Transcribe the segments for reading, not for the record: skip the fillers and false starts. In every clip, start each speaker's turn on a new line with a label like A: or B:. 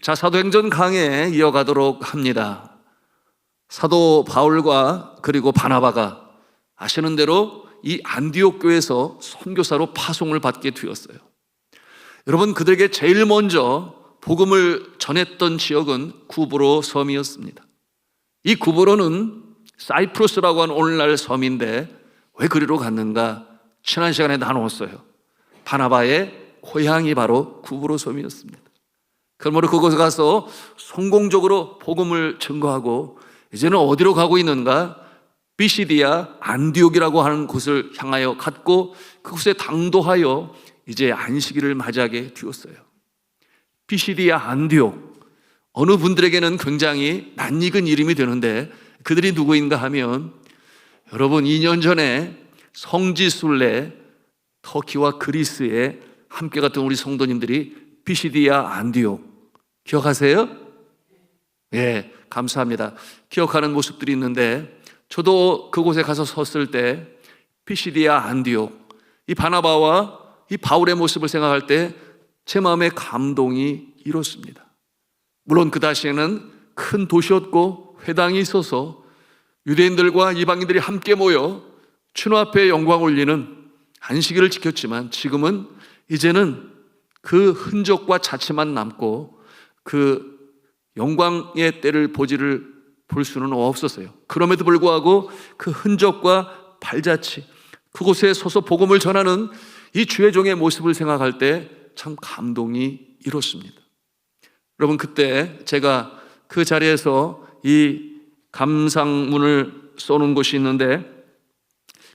A: 자, 사도행전 강해 이어가도록 합니다. 사도 바울과 그리고 바나바가 아시는 대로 이 안디옥 교회에서 선교사로 파송을 받게 되었어요. 여러분, 그들에게 제일 먼저 복음을 전했던 지역은 구브로 섬이었습니다. 이 구브로는 사이프러스라고 하는 오늘날 섬인데 왜 그리로 갔는가? 지난 시간에 나눴어요. 바나바의 고향이 바로 구브로 섬이었습니다. 그러므로 그곳에 가서 성공적으로 복음을 증거하고 이제는 어디로 가고 있는가? 비시디아 안디옥이라고 하는 곳을 향하여 갔고 그곳에 당도하여 이제 안식일을 맞이하게 되었어요. 비시디아 안디옥, 어느 분들에게는 굉장히 낯익은 이름이 되는데 그들이 누구인가 하면 여러분 2년 전에 성지순례 터키와 그리스에 함께 갔던 우리 성도님들이 비시디아 안디옥 기억하세요? 예, 감사합니다. 기억하는 모습들이 있는데 저도 그곳에 가서 섰을 때 비시디아 안디옥, 이 바나바와 이 바울의 모습을 생각할 때 제 마음에 감동이 일었습니다. 물론 그 당시에는 큰 도시였고 회당이 있어서 유대인들과 이방인들이 함께 모여 주님 앞에 영광 올리는 안식일을 지켰지만 지금은 이제는 그 흔적과 자취만 남고 그 영광의 때를 볼 수는 없었어요. 그럼에도 불구하고 그 흔적과 발자취, 그곳에 서서 복음을 전하는 이 주의 종의 모습을 생각할 때 참 감동이 일었습니다. 여러분, 그때 제가 그 자리에서 이 감상문을 써놓은 곳이 있는데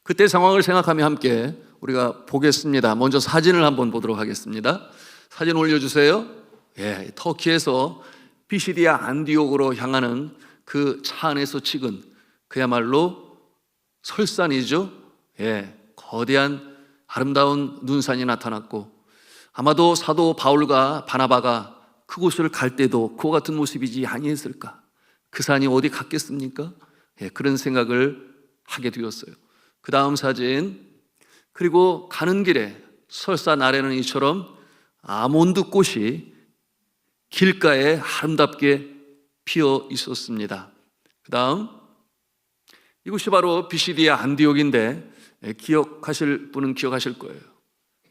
A: 그때 상황을 생각하며 함께 우리가 보겠습니다. 먼저 사진을 한번 보도록 하겠습니다. 사진 올려주세요. 예, 터키에서 비시디아 안디옥으로 향하는 그 차 안에서 찍은 그야말로 설산이죠. 예, 거대한 아름다운 눈산이 나타났고 아마도 사도 바울과 바나바가 그곳을 갈 때도 그와 같은 모습이지 아니했을까? 그 산이 어디 갔겠습니까? 예, 그런 생각을 하게 되었어요. 그 다음 사진, 그리고 가는 길에 설산 아래는 이처럼 아몬드 꽃이 길가에 아름답게 피어 있었습니다. 그 다음, 이곳이 바로 비시디아 안디옥인데 기억하실 분은 기억하실 거예요.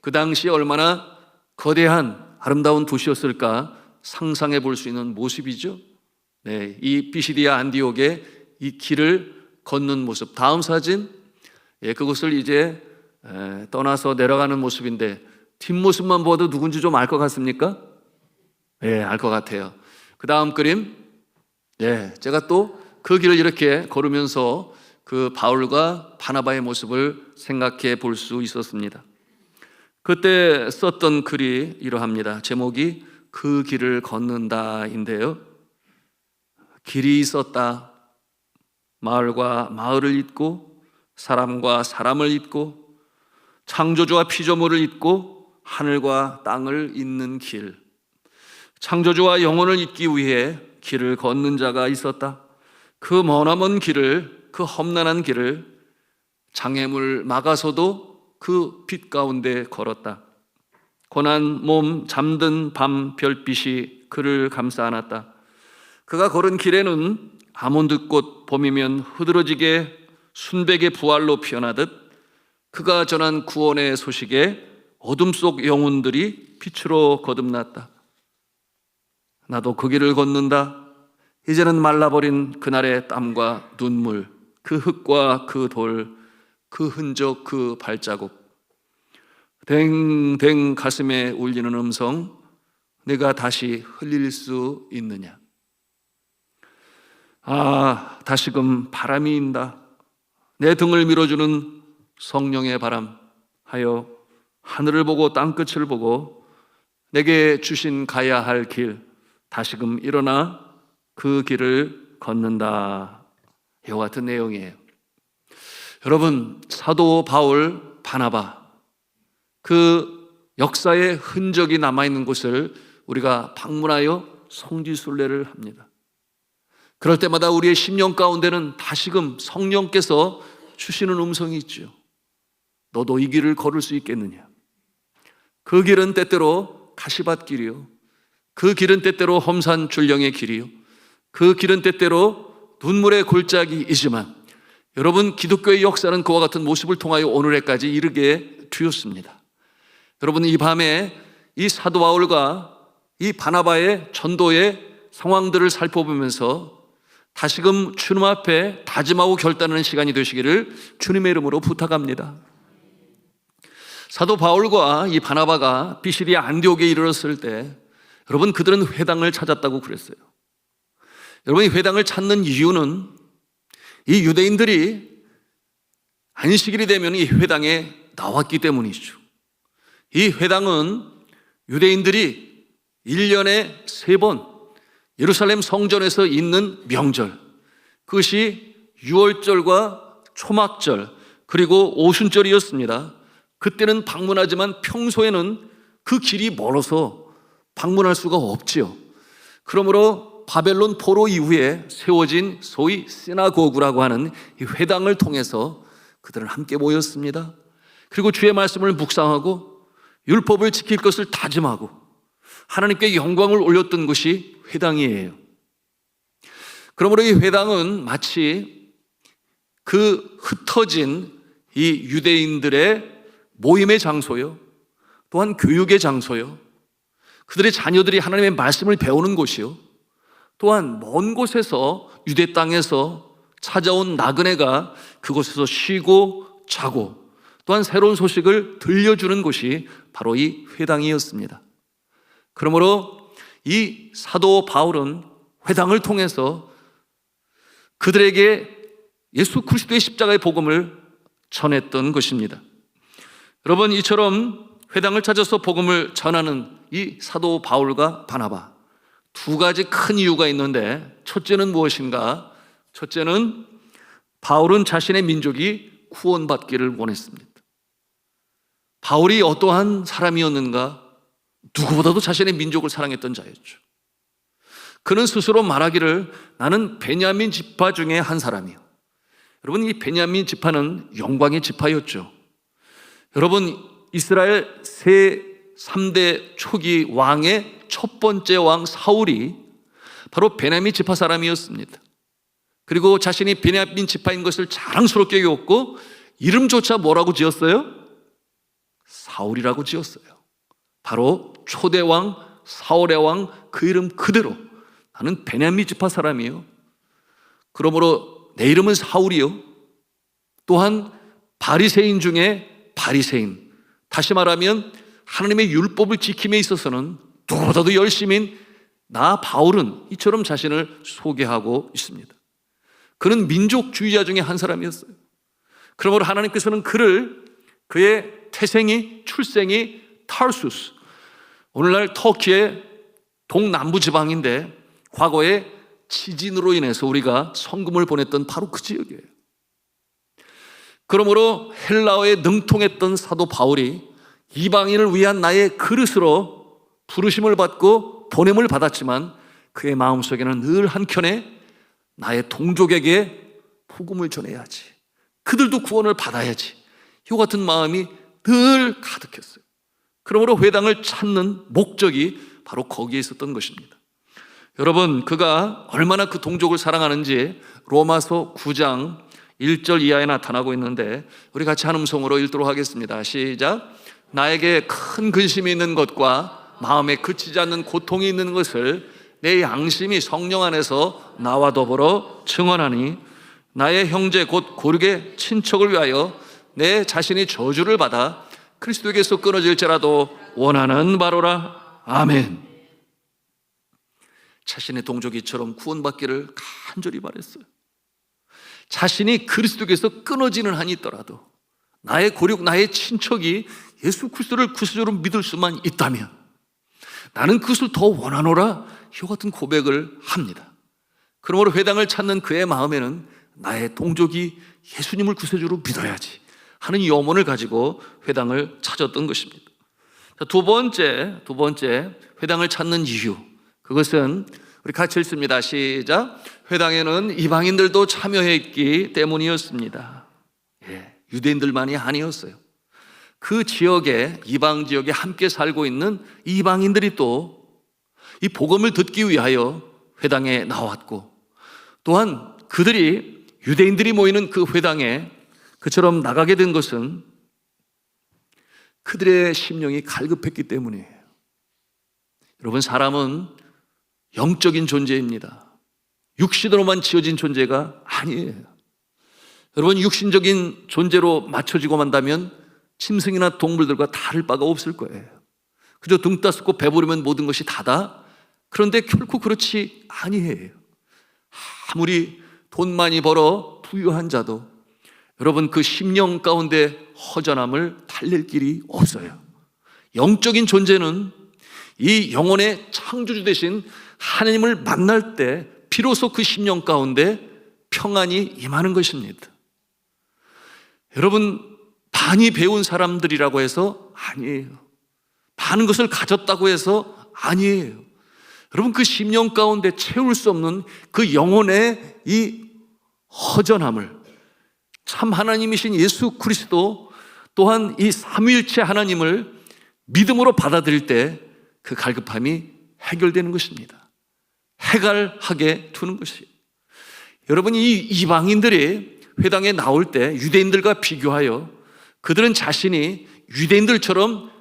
A: 그 당시 얼마나 거대한 아름다운 도시였을까 상상해 볼 수 있는 모습이죠. 네, 이 비시디아 안디옥의 이 길을 걷는 모습. 다음 사진, 예, 그곳을 이제 떠나서 내려가는 모습인데 뒷모습만 봐도 누군지 좀 알 것 같습니까? 예, 알 것 같아요. 그 다음 그림, 예, 제가 또 그 길을 이렇게 걸으면서 그 바울과 바나바의 모습을 생각해 볼 수 있었습니다. 그때 썼던 글이 이러합니다. 제목이 그 길을 걷는다인데요. 길이 있었다. 마을과 마을을 잇고 사람과 사람을 잇고 창조주와 피조물을 잇고 하늘과 땅을 잇는 길. 창조주와 영혼을 잇기 위해 길을 걷는 자가 있었다. 그 머나먼 길을, 그 험난한 길을 장애물 막아서도 그 빛 가운데 걸었다. 고난 몸 잠든 밤 별빛이 그를 감싸 안았다. 그가 걸은 길에는 아몬드꽃 봄이면 흐드러지게 순백의 부활로 피어나듯 그가 전한 구원의 소식에 어둠 속 영혼들이 빛으로 거듭났다. 나도 그 길을 걷는다. 이제는 말라버린 그날의 땀과 눈물, 그 흙과 그 돌, 그 흔적, 그 발자국, 댕댕 가슴에 울리는 음성, 내가 다시 흘릴 수 있느냐? 아, 다시금 바람이 인다. 내 등을 밀어주는 성령의 바람 하여 하늘을 보고 땅끝을 보고 내게 주신 가야 할 길, 다시금 일어나 그 길을 걷는다. 이와 같은 내용이에요. 여러분, 사도 바울, 바나바, 그 역사의 흔적이 남아있는 곳을 우리가 방문하여 성지순례를 합니다. 그럴 때마다 우리의 심령 가운데는 다시금 성령께서 주시는 음성이 있죠. 너도 이 길을 걸을 수 있겠느냐? 그 길은 때때로 가시밭길이요, 그 길은 때때로 험산 출렁의 길이요, 그 길은 때때로 눈물의 골짜기이지만 여러분, 기독교의 역사는 그와 같은 모습을 통하여 오늘에까지 이르게 되었습니다. 여러분, 이 밤에 이 사도 바울과 이 바나바의 전도의 상황들을 살펴보면서 다시금 주님 앞에 다짐하고 결단하는 시간이 되시기를 주님의 이름으로 부탁합니다. 사도 바울과 이 바나바가 비시리아 안디옥에 이르렀을 때 여러분, 그들은 회당을 찾았다고 그랬어요. 여러분, 이 회당을 찾는 이유는 이 유대인들이 안식일이 되면 이 회당에 나왔기 때문이죠. 이 회당은 유대인들이 1년에 3번 예루살렘 성전에서 있는 명절, 그것이 유월절과 초막절 그리고 오순절이었습니다. 그때는 방문하지만 평소에는 그 길이 멀어서 방문할 수가 없지요. 그러므로 바벨론 포로 이후에 세워진 소위 시나고구라고 하는 이 회당을 통해서 그들은 함께 모였습니다. 그리고 주의 말씀을 묵상하고 율법을 지킬 것을 다짐하고 하나님께 영광을 올렸던 것이 회당이에요. 그러므로 이 회당은 마치 그 흩어진 이 유대인들의 모임의 장소요, 또한 교육의 장소요, 그들의 자녀들이 하나님의 말씀을 배우는 곳이요, 또한 먼 곳에서 유대 땅에서 찾아온 나그네가 그곳에서 쉬고 자고 또한 새로운 소식을 들려주는 곳이 바로 이 회당이었습니다. 그러므로 이 사도 바울은 회당을 통해서 그들에게 예수 그리스도의 십자가의 복음을 전했던 것입니다. 여러분, 이처럼 회당을 찾아서 복음을 전하는 이 사도 바울과 바나바, 두 가지 큰 이유가 있는데, 첫째는 무엇인가? 첫째는 바울은 자신의 민족이 구원받기를 원했습니다. 바울이 어떠한 사람이었는가? 누구보다도 자신의 민족을 사랑했던 자였죠. 그는 스스로 말하기를 나는 베냐민 지파 중에 한 사람이요. 여러분, 이 베냐민 지파는 영광의 지파였죠. 여러분, 이스라엘 3대 초기 왕의 첫 번째 왕 사울이 바로 베냐민 지파 사람이었습니다. 그리고 자신이 베냐민 지파인 것을 자랑스럽게 여겼고 이름조차 뭐라고 지었어요? 사울이라고 지었어요. 바로 초대 왕 사울의 왕 그 이름 그대로 나는 베냐민 지파 사람이요, 그러므로 내 이름은 사울이요, 또한 바리새인 중에 바리새인, 다시 말하면 하나님의 율법을 지킴에 있어서는 누구보다도 열심인 나 바울은 이처럼 자신을 소개하고 있습니다. 그는 민족주의자 중에 한 사람이었어요. 그러므로 하나님께서는 그의 출생이 타르수스, 오늘날 터키의 동남부 지방인데 과거에 지진으로 인해서 우리가 성금을 보냈던 바로 그 지역이에요. 그러므로 헬라어에 능통했던 사도 바울이 이방인을 위한 나의 그릇으로 부르심을 받고 보냄을 받았지만 그의 마음속에는 늘 한켠에 나의 동족에게 복음을 전해야지, 그들도 구원을 받아야지, 이 같은 마음이 늘 가득했어요. 그러므로 회당을 찾는 목적이 바로 거기에 있었던 것입니다. 여러분, 그가 얼마나 그 동족을 사랑하는지 로마서 9장 1절 이하에 나타나고 있는데 우리 같이 한 음성으로 읽도록 하겠습니다. 시작. 나에게 큰 근심이 있는 것과 마음에 그치지 않는 고통이 있는 것을 내 양심이 성령 안에서 나와 더불어 증언하니 나의 형제 곧 고륙의 친척을 위하여 내 자신이 저주를 받아 그리스도에게서 끊어질지라도 원하는 바로라. 아멘. 자신의 동족이 이처럼 구원받기를 간절히 바랬어요. 자신이 그리스도에게서 끊어지는 한이 있더라도 나의 고륙, 나의 친척이 예수 그리스도를 구세주로 믿을 수만 있다면 나는 그것을 더 원하노라, 이 같은 고백을 합니다. 그러므로 회당을 찾는 그의 마음에는 나의 동족이 예수님을 구세주로 믿어야지 하는 염원을 가지고 회당을 찾았던 것입니다. 두 번째 회당을 찾는 이유, 그것은 우리 같이 읽습니다. 시작. 회당에는 이방인들도 참여했기 때문이었습니다. 유대인들만이 아니었어요. 그 지역에, 이방 지역에 함께 살고 있는 이방인들이 또 이 복음을 듣기 위하여 회당에 나왔고, 또한 그들이, 유대인들이 모이는 그 회당에 그처럼 나가게 된 것은 그들의 심령이 갈급했기 때문이에요. 여러분, 사람은 영적인 존재입니다. 육신으로만 지어진 존재가 아니에요. 여러분, 육신적인 존재로 맞춰지고 만다면 짐승이나 동물들과 다를 바가 없을 거예요. 그저 등 따숩고 배부르면 모든 것이 다다? 그런데 결코 그렇지 아니해요. 아무리 돈 많이 벌어 부유한 자도 여러분, 그 심령 가운데 허전함을 달랠 길이 없어요. 영적인 존재는 이 영혼의 창조주 되신 하나님을 만날 때 비로소 그 심령 가운데 평안이 임하는 것입니다. 여러분, 많이 배운 사람들이라고 해서 아니에요. 많은 것을 가졌다고 해서 아니에요. 여러분, 그 심령 가운데 채울 수 없는 그 영혼의 이 허전함을 참 하나님이신 예수 그리스도, 또한 이 삼위일체 하나님을 믿음으로 받아들일 때 그 갈급함이 해결되는 것입니다. 해갈하게 두는 것이에요. 여러분, 이 이방인들이 회당에 나올 때 유대인들과 비교하여 그들은 자신이 유대인들처럼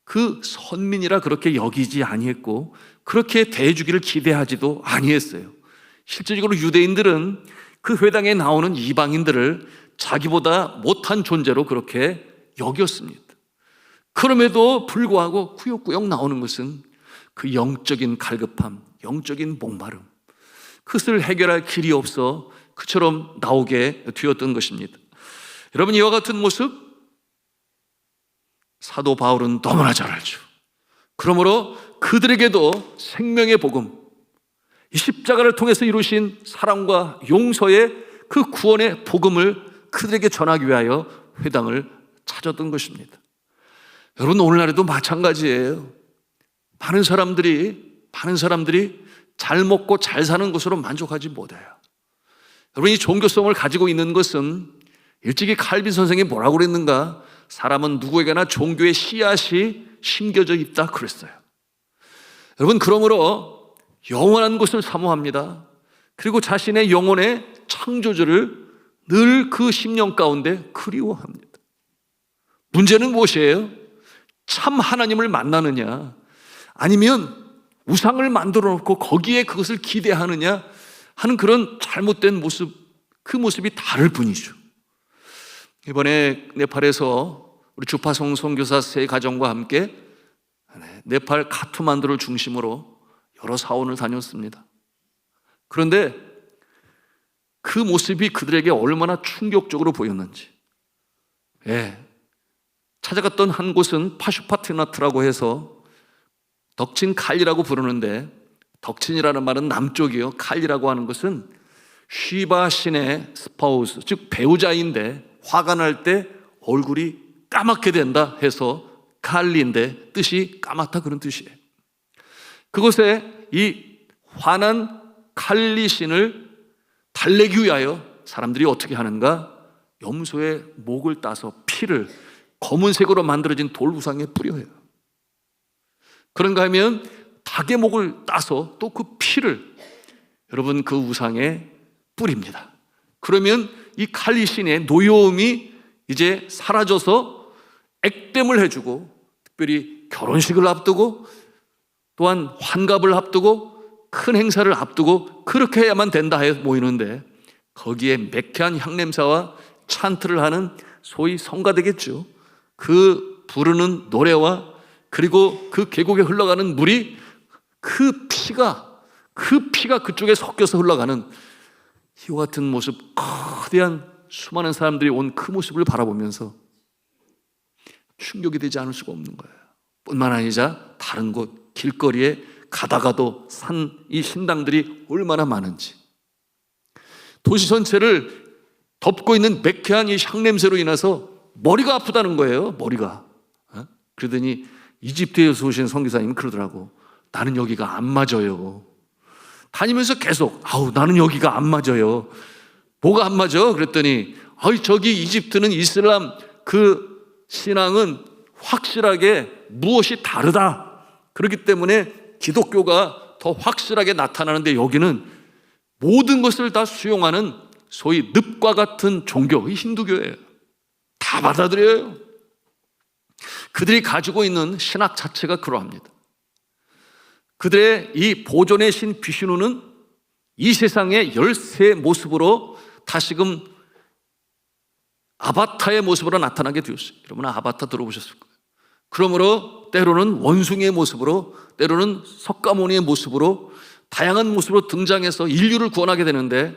A: 그 선민이라 그렇게 여기지 아니했고, 그렇게 대해주기를 기대하지도 아니했어요. 실질적으로 유대인들은 그 회당에 나오는 이방인들을 자기보다 못한 존재로 그렇게 여겼습니다. 그럼에도 불구하고 꾸역꾸역 나오는 것은 그 영적인 갈급함, 영적인 목마름, 그것을 해결할 길이 없어 그처럼 나오게 되었던 것입니다. 여러분, 이와 같은 모습 사도 바울은 너무나 잘 알죠. 그러므로 그들에게도 생명의 복음, 이 십자가를 통해서 이루신 사랑과 용서의 그 구원의 복음을 그들에게 전하기 위하여 회당을 찾았던 것입니다. 여러분, 오늘날에도 마찬가지예요. 많은 사람들이 잘 먹고 잘 사는 것으로 만족하지 못해요. 여러분, 이 종교성을 가지고 있는 것은 일찍이 칼빈 선생이 뭐라고 그랬는가? 사람은 누구에게나 종교의 씨앗이 심겨져 있다 그랬어요. 여러분, 그러므로 영원한 것을 사모합니다. 그리고 자신의 영혼의 창조주를 늘 그 심령 가운데 그리워합니다. 문제는 무엇이에요? 참 하나님을 만나느냐, 아니면 우상을 만들어 놓고 거기에 그것을 기대하느냐 하는 그런 잘못된 모습, 그 모습이 다를 뿐이죠. 이번에 네팔에서 우리 주파송 선교사 세 가정과 함께 네팔 카트만두를 중심으로 여러 사원을 다녔습니다. 그런데 그 모습이 그들에게 얼마나 충격적으로 보였는지, 찾아갔던 한 곳은 파슈파티나트라고 해서 덕친 칼리라고 부르는데, 덕친이라는 말은 남쪽이요, 칼리라고 하는 것은 쉬바 신의 스파우스, 즉 배우자인데 화가 날 때 얼굴이 까맣게 된다 해서 칼리인데 뜻이 까맣다, 그런 뜻이에요. 그곳에 이 화난 칼리 신을 달래기 위하여 사람들이 어떻게 하는가? 염소의 목을 따서 피를 검은색으로 만들어진 돌 우상에 뿌려요. 그런가 하면 닭의 목을 따서 또 그 피를 여러분 그 우상에 뿌립니다. 그러면 이 칼리 신의 노여움이 이제 사라져서 액땜을 해주고, 특별히 결혼식을 앞두고 또한 환갑을 앞두고 큰 행사를 앞두고 그렇게 해야만 된다 해 모이는데, 거기에 매캐한 향냄새와 찬트를 하는 소위 성가되겠죠. 그 부르는 노래와 그리고 그 계곡에 흘러가는 물이 그 피가 그쪽에 섞여서 흘러가는 이와 같은 모습, 거대한 수많은 사람들이 온 그 모습을 바라보면서 충격이 되지 않을 수가 없는 거예요. 뿐만 아니라 다른 곳 길거리에 가다가도 산 이 신당들이 얼마나 많은지, 도시 전체를 덮고 있는 매캐한 이 향냄새로 인해서 머리가 아프다는 거예요. 머리가. 그러더니 이집트에서 오신 선교사님이 그러더라고. 나는 여기가 안 맞아요. 다니면서 계속 나는 여기가 안 맞아요. 뭐가 안 맞아? 그랬더니 저기 이집트는 이슬람 그 신앙은 확실하게 무엇이 다르다. 그렇기 때문에 기독교가 더 확실하게 나타나는데 여기는 모든 것을 다 수용하는 소위 늪과 같은 종교, 이 힌두교예요. 다 받아들여요. 그들이 가지고 있는 신학 자체가 그러합니다. 그들의 이 보존의 신 비슈누는 이 세상의 열쇠의 모습으로 다시금 아바타의 모습으로 나타나게 되었어요. 여러분 아바타 들어보셨을 거예요. 그러므로 때로는 원숭이의 모습으로, 때로는 석가모니의 모습으로 다양한 모습으로 등장해서 인류를 구원하게 되는데,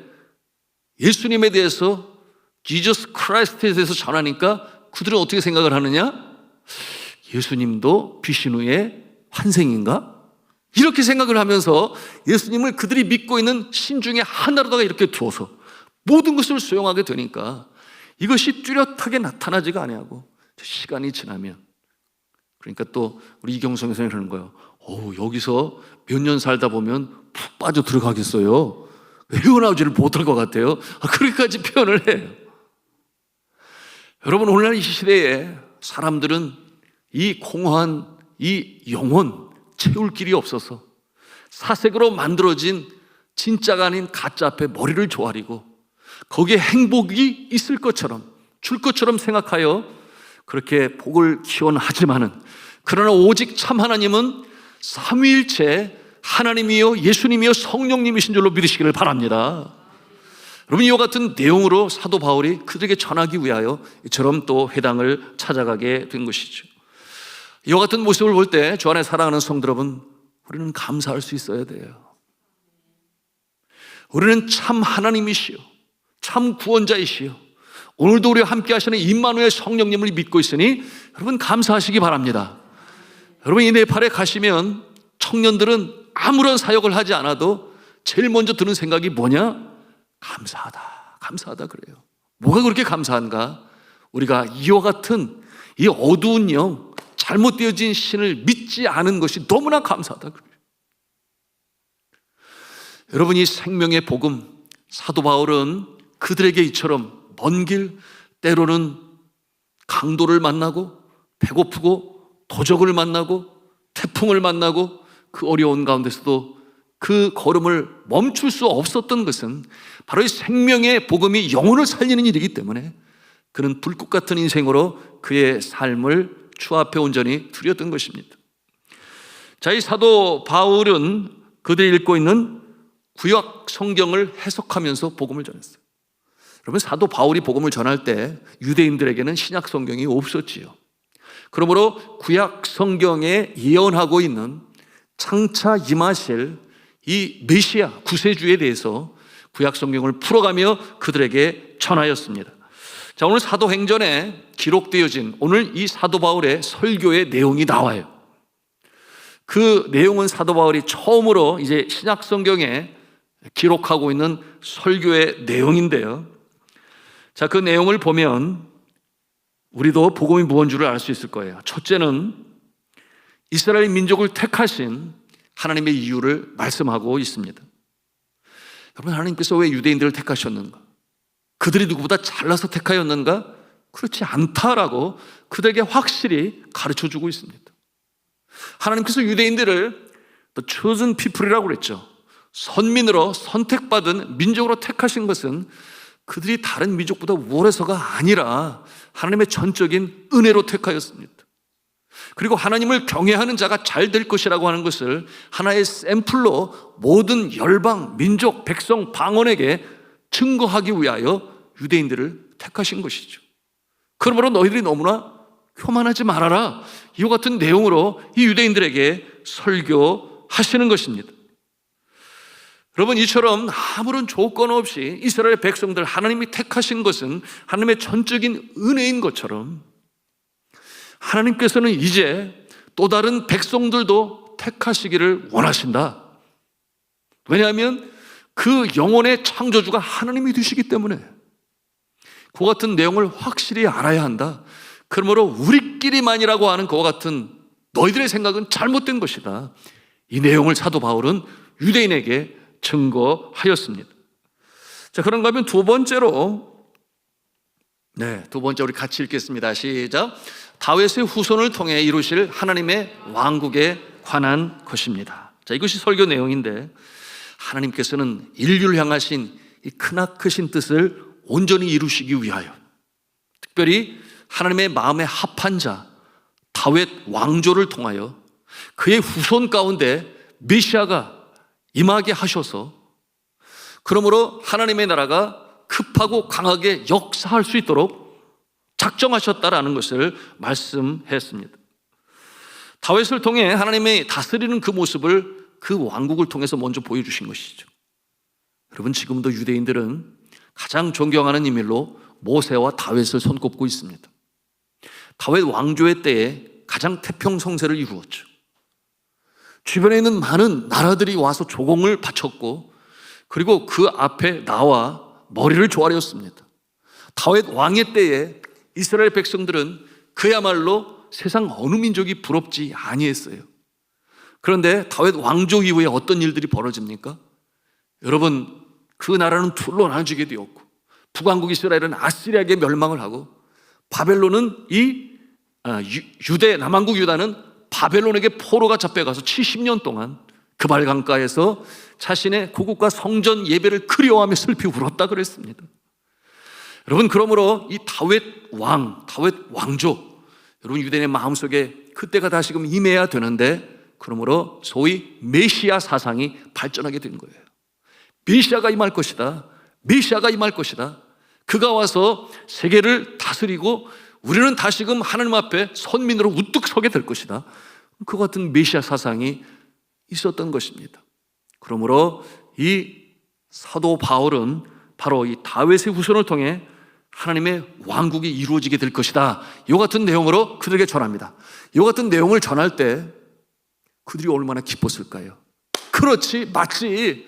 A: 예수님에 대해서, 지저스 크라이스트에 대해서 전하니까 그들은 어떻게 생각을 하느냐? 예수님도 비시누의 환생인가? 이렇게 생각을 하면서 예수님을 그들이 믿고 있는 신 중에 하나로다가 이렇게 두어서 모든 것을 수용하게 되니까 이것이 뚜렷하게 나타나지가 아니하고 시간이 지나면, 그러니까 또 우리 이경성 선생님이 그러는 거예요. 여기서 몇 년 살다 보면 푹 빠져 들어가겠어요. 헤어나오지를 못할 것 같아요. 그렇게까지 표현을 해요. 여러분 오늘날 이 시대에 사람들은 이 공허한 이 영혼 채울 길이 없어서 사색으로 만들어진 진짜가 아닌 가짜 앞에 머리를 조아리고 거기에 행복이 있을 것처럼 줄 것처럼 생각하여 그렇게 복을 기원하지만은, 그러나 오직 참 하나님은 삼위일체 하나님이요 예수님이요 성령님이신 줄로 믿으시기를 바랍니다. 여러분 이와 같은 내용으로 사도 바울이 그들에게 전하기 위하여 이처럼 또 회당을 찾아가게 된 것이죠. 이와 같은 모습을 볼 때 주 안에 사랑하는 성도 여러분, 우리는 감사할 수 있어야 돼요. 우리는 참 하나님이시요 참 구원자이시요 오늘도 우리와 함께 하시는 임마누엘 성령님을 믿고 있으니 여러분 감사하시기 바랍니다. 여러분 이 네팔에 가시면 청년들은 아무런 사역을 하지 않아도 제일 먼저 드는 생각이 뭐냐? 감사하다, 감사하다 그래요. 뭐가 그렇게 감사한가? 우리가 이와 같은 이 어두운 영, 잘못되어진 신을 믿지 않은 것이 너무나 감사하다 그래요. 여러분 이 생명의 복음, 사도 바울은 그들에게 이처럼 먼 길, 때로는 강도를 만나고 배고프고 도적을 만나고 태풍을 만나고 그 어려운 가운데서도 그 걸음을 멈출 수 없었던 것은 바로 이 생명의 복음이 영혼을 살리는 일이기 때문에 그는 불꽃 같은 인생으로 그의 삶을 주 앞에 온전히 드렸던 것입니다. 자, 이 사도 바울은 그들이 읽고 있는 구약 성경을 해석하면서 복음을 전했어요. 여러분 사도 바울이 복음을 전할 때 유대인들에게는 신약 성경이 없었지요. 그러므로 구약 성경에 예언하고 있는 장차 임하실 이 메시아 구세주에 대해서 구약 성경을 풀어가며 그들에게 전하였습니다. 자, 오늘 사도행전에 기록되어진 오늘 이 사도 바울의 설교의 내용이 나와요. 그 내용은 사도 바울이 처음으로 이제 신약 성경에 기록하고 있는 설교의 내용인데요. 자, 그 내용을 보면 우리도 복음이 무엇인 줄을 알 수 있을 거예요. 첫째는 이스라엘 민족을 택하신 하나님의 이유를 말씀하고 있습니다. 여러분 하나님께서 왜 유대인들을 택하셨는가? 그들이 누구보다 잘나서 택하였는가? 그렇지 않다라고 그들에게 확실히 가르쳐주고 있습니다. 하나님께서 유대인들을 The chosen people이라고 그랬죠. 선민으로 선택받은 민족으로 택하신 것은 그들이 다른 민족보다 우월해서가 아니라 하나님의 전적인 은혜로 택하였습니다. 그리고 하나님을 경외하는 자가 잘 될 것이라고 하는 것을 하나의 샘플로 모든 열방, 민족, 백성, 방언에게 증거하기 위하여 유대인들을 택하신 것이죠. 그러므로 너희들이 너무나 교만하지 말아라, 이와 같은 내용으로 이 유대인들에게 설교하시는 것입니다. 여러분 이처럼 아무런 조건 없이 이스라엘 백성들 하나님이 택하신 것은 하나님의 전적인 은혜인 것처럼 하나님께서는 이제 또 다른 백성들도 택하시기를 원하신다. 왜냐하면 그 영혼의 창조주가 하나님이 되시기 때문에 그 같은 내용을 확실히 알아야 한다. 그러므로 우리끼리만이라고 하는 그와 같은 너희들의 생각은 잘못된 것이다. 이 내용을 사도 바울은 유대인에게 증거하였습니다. 자, 그런가 하면 두 번째로 네, 두 번째 우리 같이 읽겠습니다. 시작. 다윗의 후손을 통해 이루실 하나님의 왕국에 관한 것입니다. 자, 이것이 설교 내용인데 하나님께서는 인류를 향하신 이 크나크신 뜻을 온전히 이루시기 위하여 특별히 하나님의 마음에 합한 자 다윗 왕조를 통하여 그의 후손 가운데 메시아가 임하게 하셔서 그러므로 하나님의 나라가 급하고 강하게 역사할 수 있도록 작정하셨다라는 것을 말씀했습니다. 다윗을 통해 하나님의 다스리는 그 모습을 그 왕국을 통해서 먼저 보여주신 것이죠. 여러분, 지금도 유대인들은 가장 존경하는 인물로 모세와 다윗을 손꼽고 있습니다. 다윗 왕조의 때에 가장 태평성세를 이루었죠. 주변에 있는 많은 나라들이 와서 조공을 바쳤고 그리고 그 앞에 나와 머리를 조아렸습니다. 다윗 왕의 때에 이스라엘 백성들은 그야말로 세상 어느 민족이 부럽지 아니했어요. 그런데 다윗 왕조 이후에 어떤 일들이 벌어집니까? 여러분, 그 나라는 둘로 나눠지게 되었고 북왕국 이스라엘은 아시리아에게 멸망을 하고 바벨론은 남왕국 유다는 바벨론에게 포로가 잡혀가서 70년 동안 그발 강가에서 자신의 고국과 성전 예배를 그리워하며 슬피 울었다 그랬습니다. 여러분, 그러므로 이 다윗 왕조, 여러분 유대인의 마음속에 그때가 다시금 임해야 되는데 그러므로 소위 메시아 사상이 발전하게 된 거예요. 메시아가 임할 것이다. 메시아가 임할 것이다. 그가 와서 세계를 다스리고 우리는 다시금 하나님 앞에 선민으로 우뚝 서게 될 것이다. 그 같은 메시아 사상이 있었던 것입니다. 그러므로 이 사도 바울은 바로 이 다윗의 후손을 통해 하나님의 왕국이 이루어지게 될 것이다. 이 같은 내용으로 그들에게 전합니다. 이 같은 내용을 전할 때 그들이 얼마나 기뻤을까요? 그렇지, 마치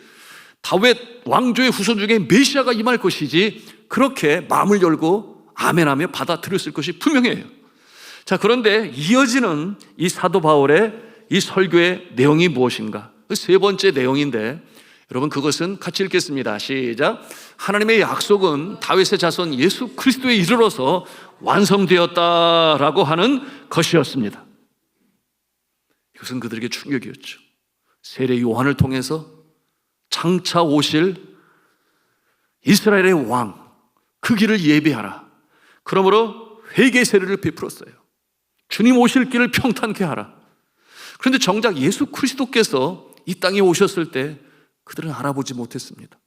A: 다윗 왕조의 후손 중에 메시아가 임할 것이지 그렇게 마음을 열고 아멘하며 받아들였을 것이 분명해요. 자, 그런데 이어지는 이 사도 바울의 이 설교의 내용이 무엇인가? 세 번째 내용인데 여러분, 그것은 같이 읽겠습니다. 시작. 하나님의 약속은 다윗의 자손 예수 그리스도에 이르러서 완성되었다라고 하는 것이었습니다. 이것은 그들에게 충격이었죠. 세례 요한을 통해서 장차 오실 이스라엘의 왕, 그 길을 예비하라. 그러므로 회개 세례를 베풀었어요. 주님 오실 길을 평탄케 하라. 그런데 정작 예수 그리스도께서 이 땅에 오셨을 때 그들은 알아보지 못했습니다.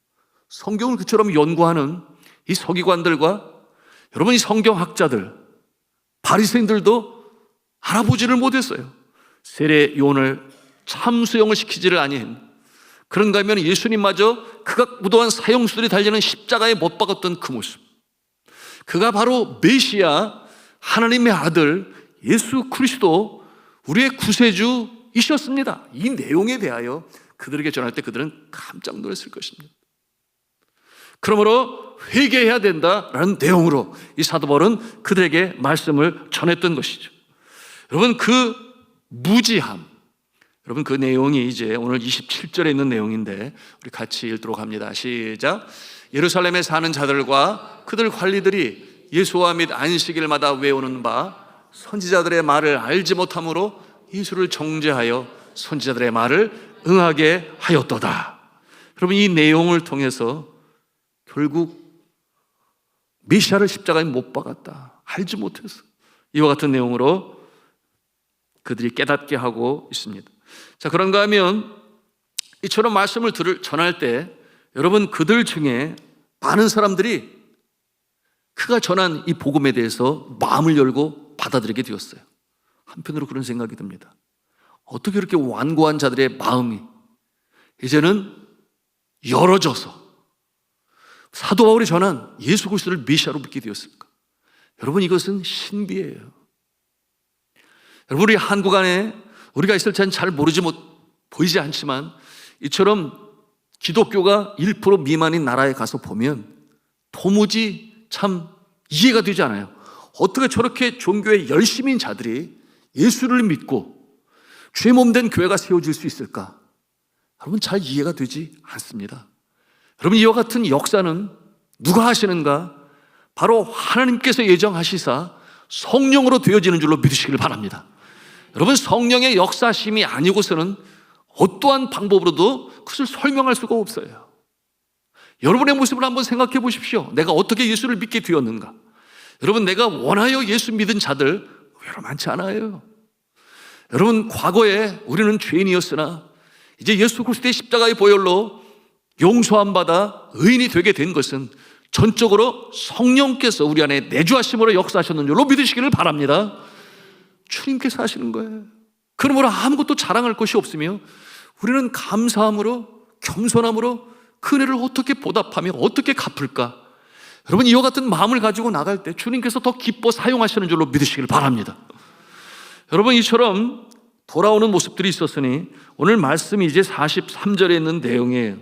A: 성경을 그처럼 연구하는 이 서기관들과 여러분 이 성경학자들, 바리새인들도 알아보지를 못했어요. 세례 요한을 참수형을 시키지를 아니한, 그런가 하면 예수님마저 극악무도한 사형수들이 달리는 십자가에 못 박았던 그 모습, 그가 바로 메시아 하나님의 아들 예수 그리스도 우리의 구세주이셨습니다. 이 내용에 대하여 그들에게 전할 때 그들은 깜짝 놀랐을 것입니다. 그러므로 회개해야 된다라는 내용으로 이 사도 바울은 그들에게 말씀을 전했던 것이죠. 여러분, 그 무지함, 여러분 그 내용이 이제 오늘 27절에 있는 내용인데 우리 같이 읽도록 합니다. 시작. 예루살렘에 사는 자들과 그들 관리들이 예수와 및 안식일마다 외우는 바 선지자들의 말을 알지 못함으로 예수를 정죄하여 선지자들의 말을 응하게 하였도다. 여러분, 이 내용을 통해서 결국 메시아를 십자가에 못 박았다, 알지 못해서 이와 같은 내용으로 그들이 깨닫게 하고 있습니다. 자, 그런가 하면 이처럼 말씀을 전할 때 여러분 그들 중에 많은 사람들이 그가 전한 이 복음에 대해서 마음을 열고 받아들이게 되었어요. 한편으로 그런 생각이 듭니다. 어떻게 이렇게 완고한 자들의 마음이 이제는 열어져서 사도 바울이 전한 예수 그리스도를 메시아로 믿게 되었을까? 여러분, 이것은 신비예요. 여러분, 우리 한국 안에 우리가 있을 때는 잘 보이지 않지만 이처럼 기독교가 1% 미만인 나라에 가서 보면 도무지 참 이해가 되지 않아요. 어떻게 저렇게 종교의 열심인 자들이 예수를 믿고 죄 몸된 교회가 세워질 수 있을까? 여러분, 잘 이해가 되지 않습니다. 여러분, 이와 같은 역사는 누가 하시는가? 바로 하나님께서 예정하시사 성령으로 되어지는 줄로 믿으시길 바랍니다. 여러분, 성령의 역사심이 아니고서는 어떠한 방법으로도 그것을 설명할 수가 없어요. 여러분의 모습을 한번 생각해 보십시오. 내가 어떻게 예수를 믿게 되었는가? 여러분, 내가 원하여 예수 믿은 자들 의외로 많지 않아요. 여러분, 과거에 우리는 죄인이었으나 이제 예수 그리스도의 십자가의 보혈로 용서함 받아 의인이 되게 된 것은 전적으로 성령께서 우리 안에 내주하심으로 역사하셨는 줄로 믿으시기를 바랍니다. 주님께서 하시는 거예요. 그러므로 아무것도 자랑할 것이 없으며 우리는 감사함으로, 겸손함으로 그 은혜를 어떻게 보답하며 어떻게 갚을까? 여러분, 이와 같은 마음을 가지고 나갈 때 주님께서 더 기뻐 사용하시는 줄로 믿으시길 바랍니다. 여러분, 이처럼 돌아오는 모습들이 있었으니 오늘 말씀이 이제 43절에 있는 내용이에요.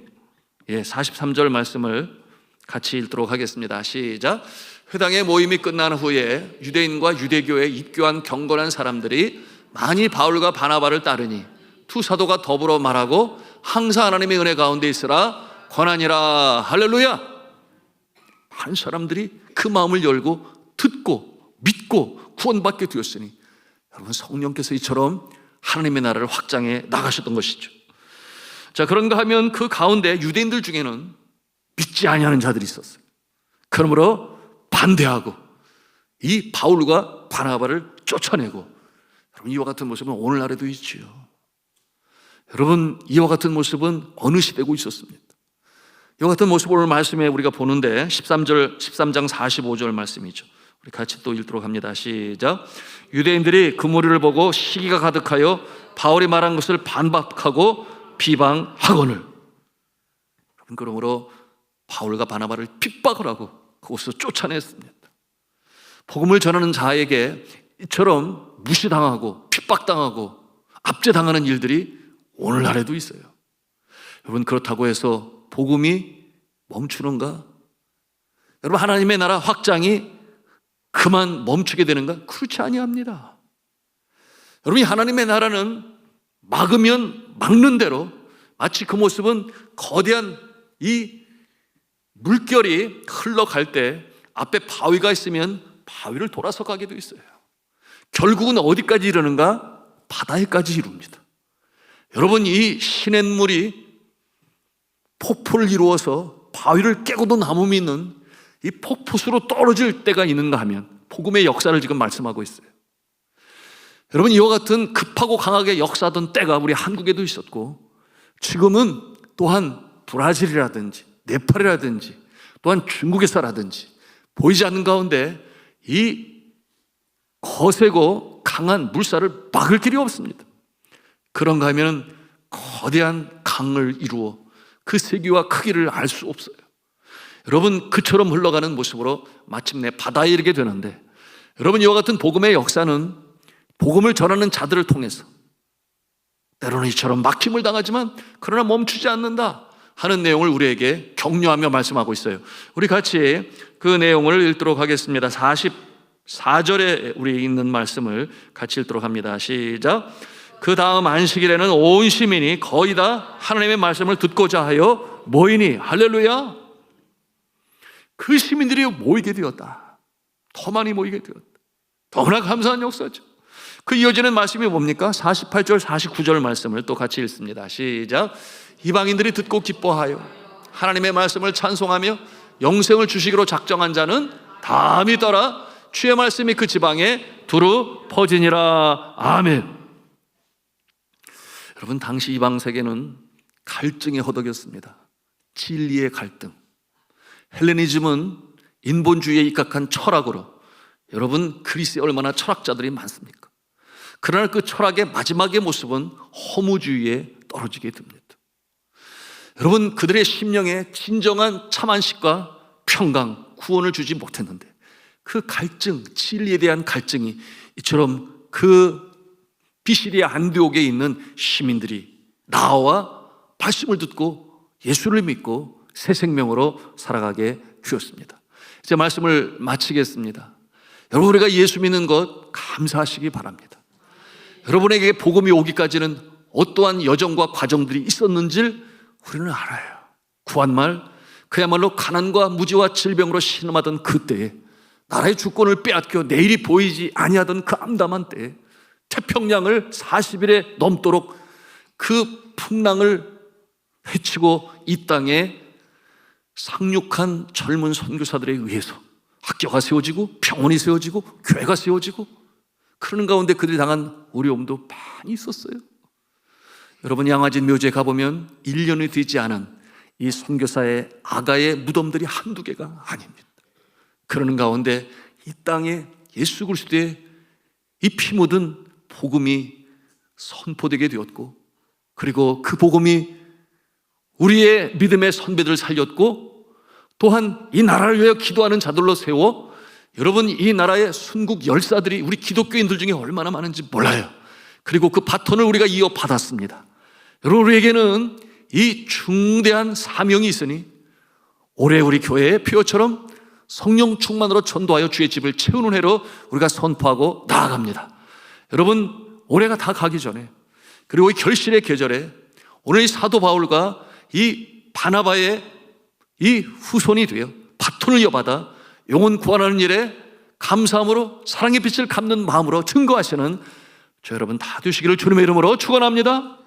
A: 43절 말씀을 같이 읽도록 하겠습니다. 시작. 회당의 모임이 끝난 후에 유대인과 유대교에 입교한 경건한 사람들이 많이 바울과 바나바를 따르니 두 사도가 더불어 말하고 항상 하나님의 은혜 가운데 있으라 권하니라. 할렐루야. 많은 사람들이 그 마음을 열고 듣고 믿고 구원받게 되었으니 여러분, 성령께서 이처럼 하나님의 나라를 확장해 나가셨던 것이죠. 자, 그런가 하면 그 가운데 유대인들 중에는 믿지 아니하는 자들이 있었어요. 그러므로 반대하고 이 바울과 바나바를 쫓아내고, 여러분, 이와 같은 모습은 오늘날에도 있지요. 여러분, 이와 같은 모습은 어느 시대고 있었습니다. 이와 같은 모습을 오늘 말씀에 우리가 보는데 13장 45절 말씀이죠. 우리 같이 또 읽도록 합니다. 시작. 유대인들이 그 무리를 보고 시기가 가득하여 바울이 말한 것을 반박하고 비방하거늘. 그러므로 바울과 바나바를 핍박을 하고 그곳에서 쫓아냈습니다. 복음을 전하는 자에게 이처럼 무시당하고 핍박당하고 압제당하는 일들이 오늘날에도 있어요. 여러분, 그렇다고 해서 복음이 멈추는가? 여러분, 하나님의 나라 확장이 그만 멈추게 되는가? 그렇지 아니합니다. 여러분, 하나님의 나라는 막으면 막는 대로 마치 그 모습은 거대한 이 물결이 흘러갈 때 앞에 바위가 있으면 바위를 돌아서 가게 돼 있어요. 결국은 어디까지 이르는가? 바다에까지 이룹니다. 여러분, 이 시냇물이 폭포를 이루어서 바위를 깨고도 남음이 있는 이 폭포수로 떨어질 때가 있는가 하면 복음의 역사를 지금 말씀하고 있어요. 여러분, 이와 같은 급하고 강하게 역사하던 때가 우리 한국에도 있었고, 지금은 또한 브라질이라든지 네팔이라든지 또한 중국에서라든지 보이지 않는 가운데 이 거세고 강한 물살을 막을 길이 없습니다. 그런가 하면 거대한 강을 이루어 그 세기와 크기를 알 수 없어요. 여러분, 그처럼 흘러가는 모습으로 마침내 바다에 이르게 되는데, 여러분, 이와 같은 복음의 역사는 복음을 전하는 자들을 통해서 때로는 이처럼 막힘을 당하지만 그러나 멈추지 않는다 하는 내용을 우리에게 격려하며 말씀하고 있어요. 우리 같이 그 내용을 읽도록 하겠습니다. 44절에 우리 있는 말씀을 같이 읽도록 합니다. 시작. 그 다음 안식일에는 온 시민이 거의 다 하나님의 말씀을 듣고자 하여 모이니. 할렐루야. 그 시민들이 모이게 되었다. 더 많이 모이게 되었다. 너무나 감사한 역사죠. 그 이어지는 말씀이 뭡니까? 48절 49절 말씀을 또 같이 읽습니다. 시작. 이방인들이 듣고 기뻐하여 하나님의 말씀을 찬송하며 영생을 주시기로 작정한 자는 다 믿어라. 주의 말씀이 그 지방에 두루 퍼지니라. 아멘. 여러분, 당시 이방 세계는 갈증에 허덕였습니다. 진리의 갈등. 헬레니즘은 인본주의에 입각한 철학으로, 여러분, 그리스에 얼마나 철학자들이 많습니까? 그러나 그 철학의 마지막의 모습은 허무주의에 떨어지게 됩니다. 여러분, 그들의 심령에 진정한 참 안식과 평강, 구원을 주지 못했는데 그 갈증, 진리에 대한 갈증이 이처럼 그 비시리아 안디옥에 있는 시민들이 나와 말씀을 듣고 예수를 믿고 새 생명으로 살아가게 되었습니다. 이제 말씀을 마치겠습니다. 여러분, 우리가 예수 믿는 것 감사하시기 바랍니다. 여러분에게 복음이 오기까지는 어떠한 여정과 과정들이 있었는지를 우리는 알아요. 구한말, 그야말로 가난과 무지와 질병으로 신음하던 그때에 나라의 주권을 빼앗겨 내일이 보이지 아니하던 그 암담한 때에 태평양을 40일에 넘도록 그 풍랑을 헤치고 이 땅에 상륙한 젊은 선교사들에 의해서 학교가 세워지고 병원이 세워지고 교회가 세워지고, 그러는 가운데 그들이 당한 어려움도 많이 있었어요. 여러분, 양화진 묘지에 가보면 1년이 되지 않은 이 선교사의 아가의 무덤들이 한두 개가 아닙니다. 그러는 가운데 이 땅에 예수 그리스도의 이 피 묻은 복음이 선포되게 되었고, 그리고 그 복음이 우리의 믿음의 선배들을 살렸고, 또한 이 나라를 위하여 기도하는 자들로 세워, 여러분, 이 나라의 순국 열사들이 우리 기독교인들 중에 얼마나 많은지 몰라요. 그리고 그 바톤을 우리가 이어받았습니다. 여러분, 우리에게는 이 중대한 사명이 있으니 올해 우리 교회의 표어처럼 성령 충만으로 전도하여 주의 집을 채우는 해로 우리가 선포하고 나아갑니다. 여러분, 올해가 다 가기 전에, 그리고 이 결실의 계절에 오늘 이 사도 바울과 이 바나바의 이 후손이 되어 바톤을 이어받아 영혼 구원하는 일에 감사함으로 사랑의 빛을 갚는 마음으로 증거하시는 저 여러분 다 되시기를 주님의 이름으로 축원합니다.